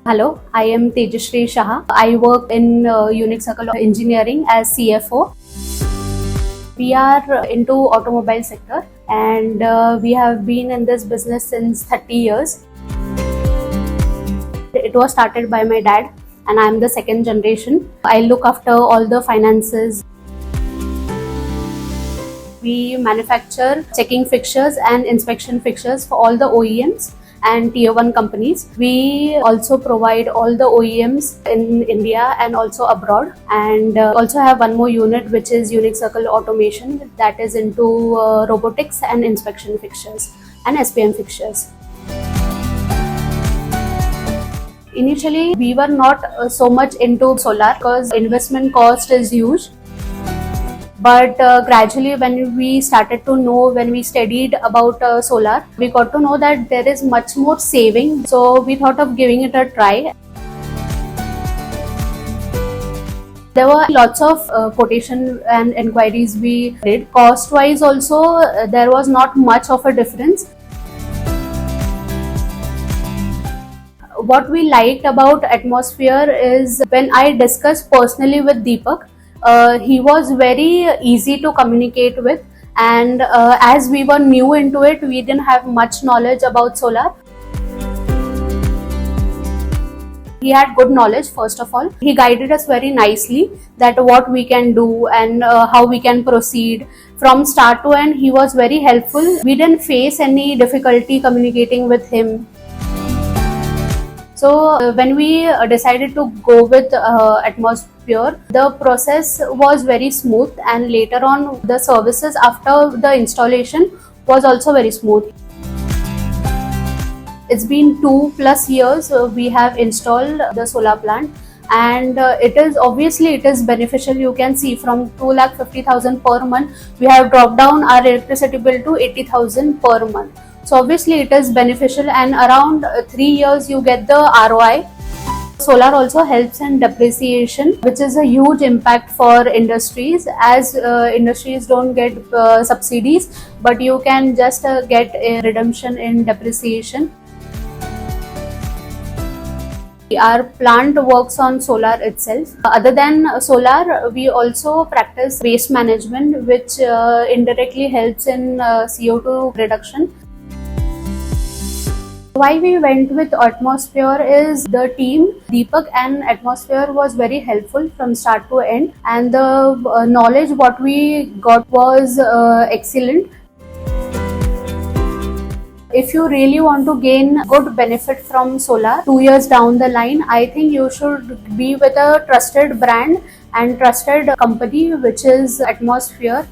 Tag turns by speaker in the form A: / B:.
A: Hello, I am Tejashree Shah. I work in Unix Circle of Engineering as CFO. We are into automobile sector and we have been in this business since 30 years. It was started by my dad and I am the second generation. I look after all the finances. We manufacture checking fixtures and inspection fixtures for all the OEMs and tier 1 companies. We also provide all the OEMs in India and also abroad, and also have one more unit which is Unix Circle Automation, that is into robotics and inspection fixtures and SPM fixtures. Initially we were not so much into solar because investment cost is huge. But gradually when we started to know, when we studied about solar, we got to know that there is much more saving. So we thought of giving it a try. There were lots of quotation and inquiries we did. Cost wise also there was not much of a difference. What we liked about Atmosphere is when I discussed personally with Deepak, he was very easy to communicate with, and as we were new into it, we didn't have much knowledge about solar. He had good knowledge. First of all, he guided us very nicely that what we can do and how we can proceed from start to end. He was very helpful. We didn't face any difficulty communicating with him. So when we decided to go with Atmosphere, the process was very smooth, and later on the services after the installation was also very smooth. It's been 2+ years we have installed the solar plant, and it is beneficial. You can see from 2,50,000 per month we have dropped down our electricity bill to 80,000 per month. So obviously it is beneficial, and around 3 years you get the ROI. Solar also helps in depreciation, which is a huge impact for industries, as industries don't get subsidies, but you can just get a redemption in depreciation. Our plant works on solar itself. Other than solar, we also practice waste management, which indirectly helps in CO2 reduction. Why we went with Atmosphere is the team, Deepak and Atmosphere, was very helpful from start to end, and the knowledge what we got was excellent. If you really want to gain good benefit from solar 2 years down the line, I think you should be with a trusted brand and trusted company, which is Atmosphere.